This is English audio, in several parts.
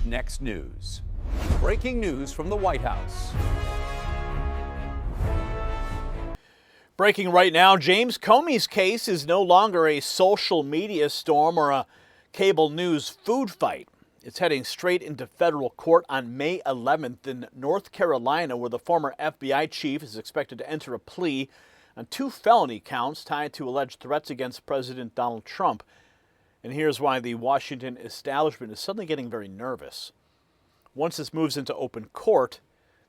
next news. Breaking news from the White House. Breaking right now, James Comey's case is no longer a social media storm or a cable news food fight. It's heading straight into federal court on May 11th in North Carolina, where the former FBI chief is expected to enter a plea on 2 felony counts tied to alleged threats against President Donald Trump. And here's why the Washington establishment is suddenly getting very nervous. Once this moves into open court,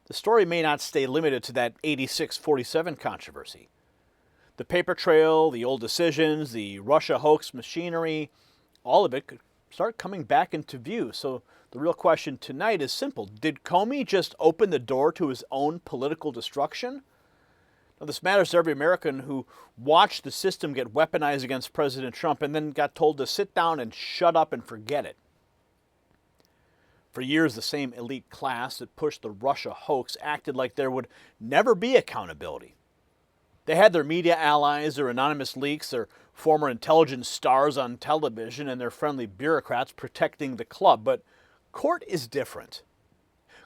the story may not stay limited to that 86-47 controversy. The paper trail, the old decisions, the Russia hoax machinery, all of it could start coming back into view. So the real question tonight is simple. Did Comey just open the door to his own political destruction? Now, this matters to every American who watched the system get weaponized against President Trump and then got told to sit down and shut up and forget it. For years, the same elite class that pushed the Russia hoax acted like there would never be accountability. They had their media allies, their anonymous leaks, their former intelligence stars on television, and their friendly bureaucrats protecting the club. But court is different.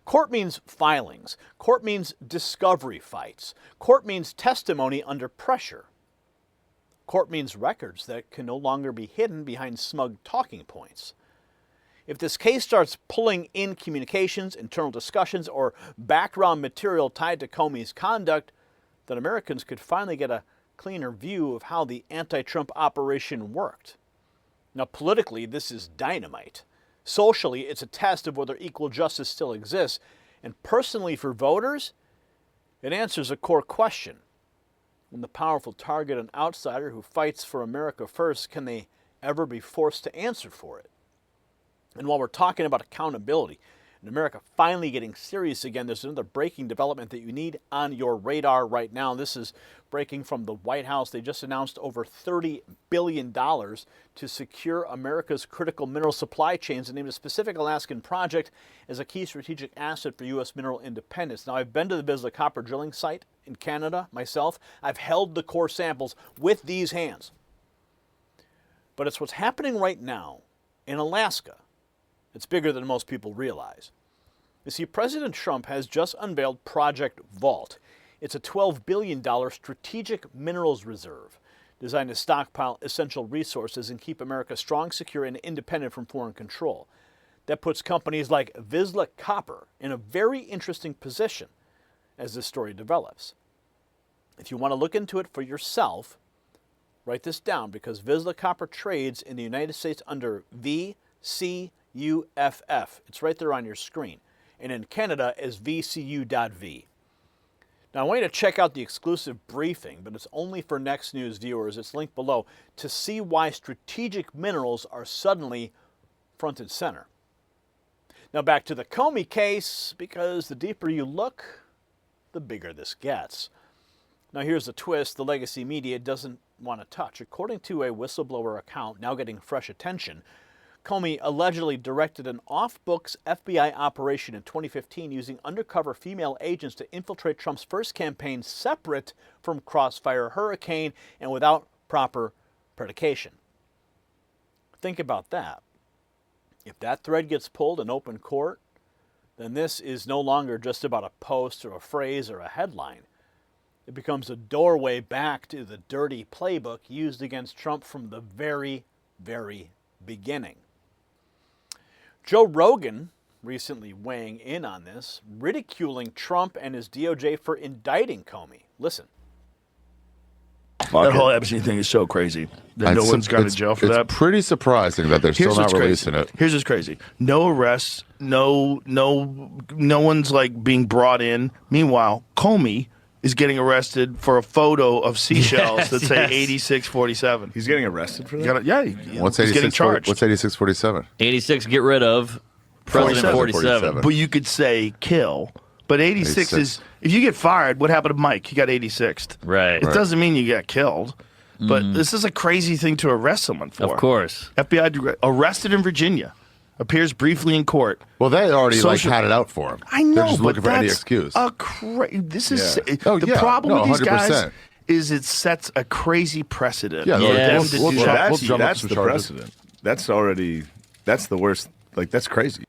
Court means filings. Court means discovery fights. Court means testimony under pressure. Court means records that can no longer be hidden behind smug talking points. If this case starts pulling in communications, internal discussions, or background material tied to Comey's conduct, then Americans could finally get a cleaner view of how the anti-Trump operation worked. Now, politically, this is dynamite. Socially, it's a test of whether equal justice still exists. And personally, for voters, it answers a core question. When the powerful target an outsider who fights for America first, can they ever be forced to answer for it? And while we're talking about accountability and America finally getting serious again, there's another breaking development that you need on your radar right now. This is breaking from the White House. They just announced over $30 billion to secure America's critical mineral supply chains and named a specific Alaskan project as a key strategic asset for U.S. mineral independence. Now, I've been to the Vizsla copper drilling site in Canada myself. I've held the core samples with these hands. But it's what's happening right now in Alaska. It's bigger than most people realize. You see, President Trump has just unveiled Project Vault. It's a $12 billion strategic minerals reserve designed to stockpile essential resources and keep America strong, secure, and independent from foreign control. That puts companies like Vizsla Copper in a very interesting position as this story develops. If you want to look into it for yourself, write this down, because Vizsla Copper trades in the United States under VCUFF. It's right there on your screen. And in Canada as VCU.V. Now, I want you to check out the exclusive briefing, but it's only for Next News viewers. It's linked below to see why strategic minerals are suddenly front and center. Now, back to the Comey case, because the deeper you look, the bigger this gets. Now, here's the twist the legacy media doesn't want to touch. According to a whistleblower account now getting fresh attention, Comey allegedly directed an off-books FBI operation in 2015 using undercover female agents to infiltrate Trump's first campaign separate from Crossfire Hurricane and without proper predication. Think about that. If that thread gets pulled in open court, then this is no longer just about a post or a phrase or a headline. It becomes a doorway back to the dirty playbook used against Trump from the very, very beginning. Joe Rogan recently weighing in on this, ridiculing Trump and his DOJ for indicting Comey. Listen. That whole Epstein thing is so crazy that no one's gone to jail for that. It's pretty surprising that they're still not releasing it. Here's what's crazy. No arrests, no one's like being brought in. Meanwhile, Comey is getting arrested for a photo of seashells that say 8647. He's getting arrested for that? What's he's getting charged. What's 8647? 86, get rid of. President 47. But you could say kill. But 86 is, if you get fired, what happened to Mike? He got 86th. Right. It doesn't mean you got killed. But this is a crazy thing to arrest someone for. Of course. FBI arrested in Virginia. Appears briefly in court. Well, they already had it out for him. I know, They're just but looking for any excuse. This is the problem with these guys is it sets a crazy precedent. Yeah, for them to do that. That's the precedent. That's the worst. Like, that's crazy.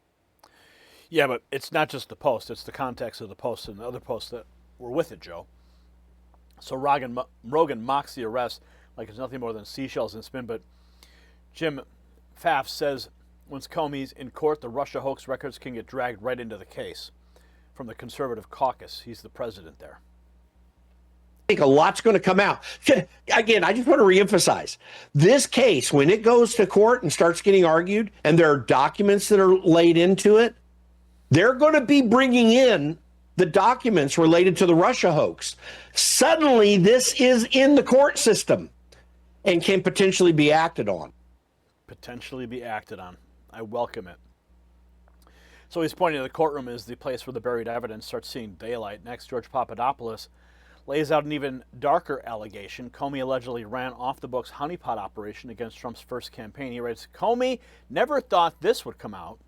Yeah, but it's not just the post. It's the context of the post and the other posts that were with it, Joe. So Rogan mocks the arrest like it's nothing more than seashells and spin. But Jim Pfaff says once Comey's in court, the Russia hoax records can get dragged right into the case. From the conservative caucus, he's the president there. I think a lot's going to come out. Again, I just want to reemphasize this case, when it goes to court and starts getting argued, and there are documents that are laid into it, they're going to be bringing in the documents related to the Russia hoax. Suddenly, this is in the court system and can potentially be acted on. Potentially be acted on. I welcome it. So he's pointing to the courtroom as the place where the buried evidence starts seeing daylight. Next, George Papadopoulos lays out an even darker allegation. Comey allegedly ran off the books honeypot operation against Trump's first campaign. He writes, Comey never thought this would come out.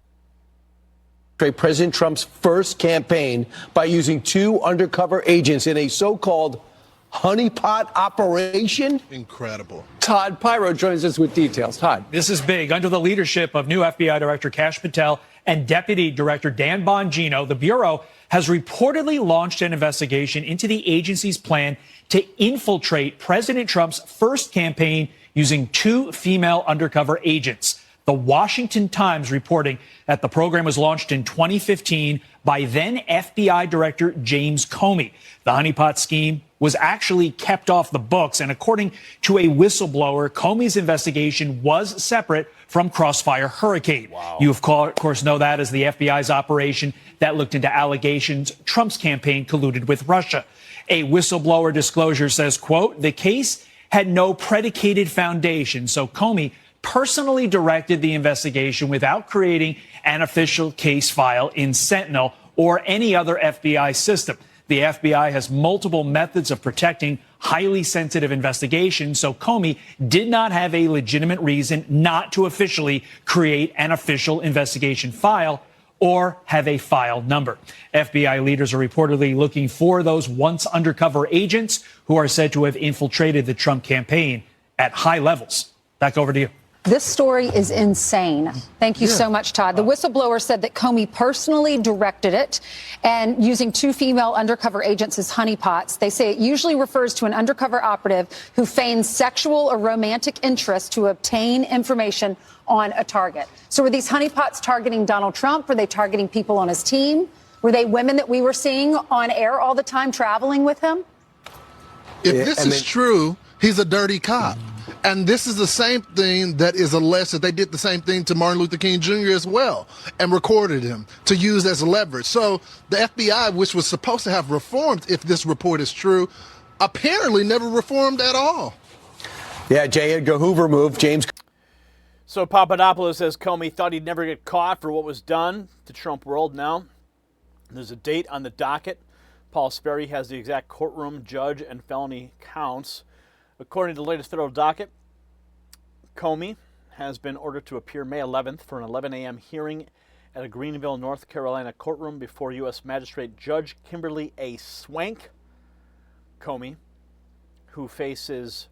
President Trump's first campaign by using 2 undercover agents in a so-called honeypot operation. Incredible. Todd Pyro joins us with details. Todd. This is big. Under the leadership of new FBI Director Kash Patel and Deputy Director Dan Bongino, the Bureau has reportedly launched an investigation into the agency's plan to infiltrate President Trump's first campaign using 2 female undercover agents. The Washington Times reporting that the program was launched in 2015 by then FBI Director James Comey. The honeypot scheme was actually kept off the books, and according to a whistleblower, Comey's investigation was separate from Crossfire Hurricane. Wow. You, of course, know that as the FBI's operation that looked into allegations Trump's campaign colluded with Russia. A whistleblower disclosure says, quote, the case had no predicated foundation, so Comey personally directed the investigation without creating an official case file in Sentinel or any other FBI system. The FBI has multiple methods of protecting highly sensitive investigations, so Comey did not have a legitimate reason not to officially create an official investigation file or have a file number. FBI leaders are reportedly looking for those once undercover agents who are said to have infiltrated the Trump campaign at high levels. Back over to you. This story is insane. Thank you so much, Todd. The whistleblower said that Comey personally directed it and using 2 female undercover agents as honeypots. They say it usually refers to an undercover operative who feigns sexual or romantic interest to obtain information on a target. So were these honeypots targeting Donald Trump? Were they targeting people on his team? Were they women that we were seeing on air all the time traveling with him? If this is true, he's a dirty cop. And this is the same thing that is alleged that they did the same thing to Martin Luther King Jr. as well and recorded him to use as leverage. So the FBI, which was supposed to have reformed if this report is true, apparently never reformed at all. Yeah, J. Edgar Hoover moved. James. So Papadopoulos says Comey thought he'd never get caught for what was done to Trump world now. There's a date on the docket. Paul Sperry has the exact courtroom, judge, and felony counts. According to the latest federal docket, Comey has been ordered to appear May 11th for an 11 a.m. hearing at a Greenville, North Carolina courtroom before U.S. Magistrate Judge Kimberly A. Swank. Comey, who faces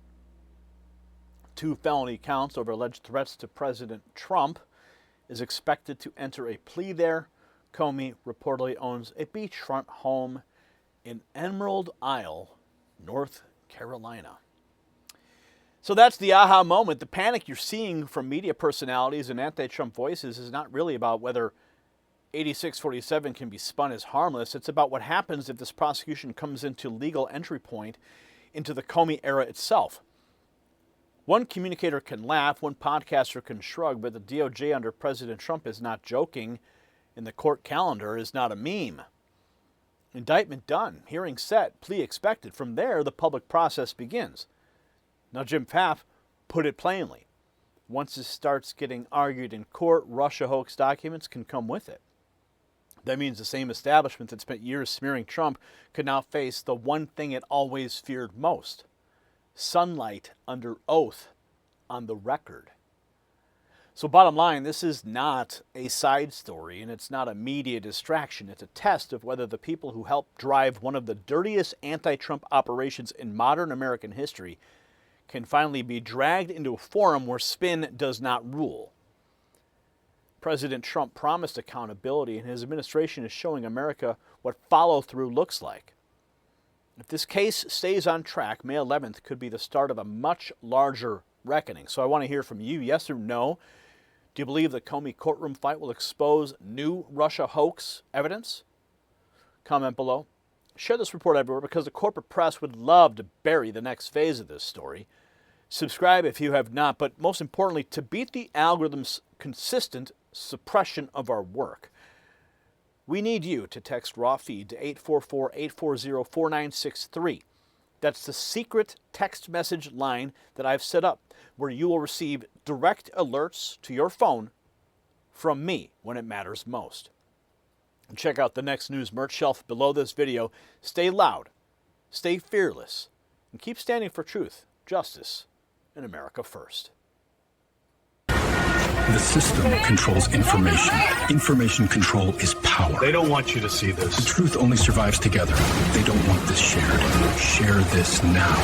2 felony counts over alleged threats to President Trump, is expected to enter a plea there. Comey reportedly owns a beachfront home in Emerald Isle, North Carolina. So that's the aha moment. The panic you're seeing from media personalities and anti-Trump voices is not really about whether 8647 can be spun as harmless. It's about what happens if this prosecution comes into legal entry point into the Comey era itself. One communicator can laugh, one podcaster can shrug, but the DOJ under President Trump is not joking, and the court calendar is not a meme. Indictment done, hearing set, plea expected. From there, the public process begins. Now, Jim Pfaff put it plainly. Once this starts getting argued in court, Russia hoax documents can come with it. That means the same establishment that spent years smearing Trump could now face the one thing it always feared most: sunlight under oath on the record. So bottom line, this is not a side story, and it's not a media distraction. It's a test of whether the people who helped drive one of the dirtiest anti-Trump operations in modern American history can finally be dragged into a forum where spin does not rule. President Trump promised accountability, and his administration is showing America what follow-through looks like. If this case stays on track, May 11th could be the start of a much larger reckoning. So I want to hear from you, yes or no. Do you believe the Comey courtroom fight will expose new Russia hoax evidence? Comment below. Share this report everywhere because the corporate press would love to bury the next phase of this story. Subscribe if you have not, but most importantly, to beat the algorithm's consistent suppression of our work, we need you to text raw feed to 844-840-4963. That's the secret text message line that I've set up, where you will receive direct alerts to your phone from me when it matters most. And check out the Next News merch shelf below this video. Stay loud, stay fearless, and keep standing for truth, justice, and America first. The system controls information. Information control is power. They don't want you to see this. The truth only survives together. They don't want this shared. Share this now.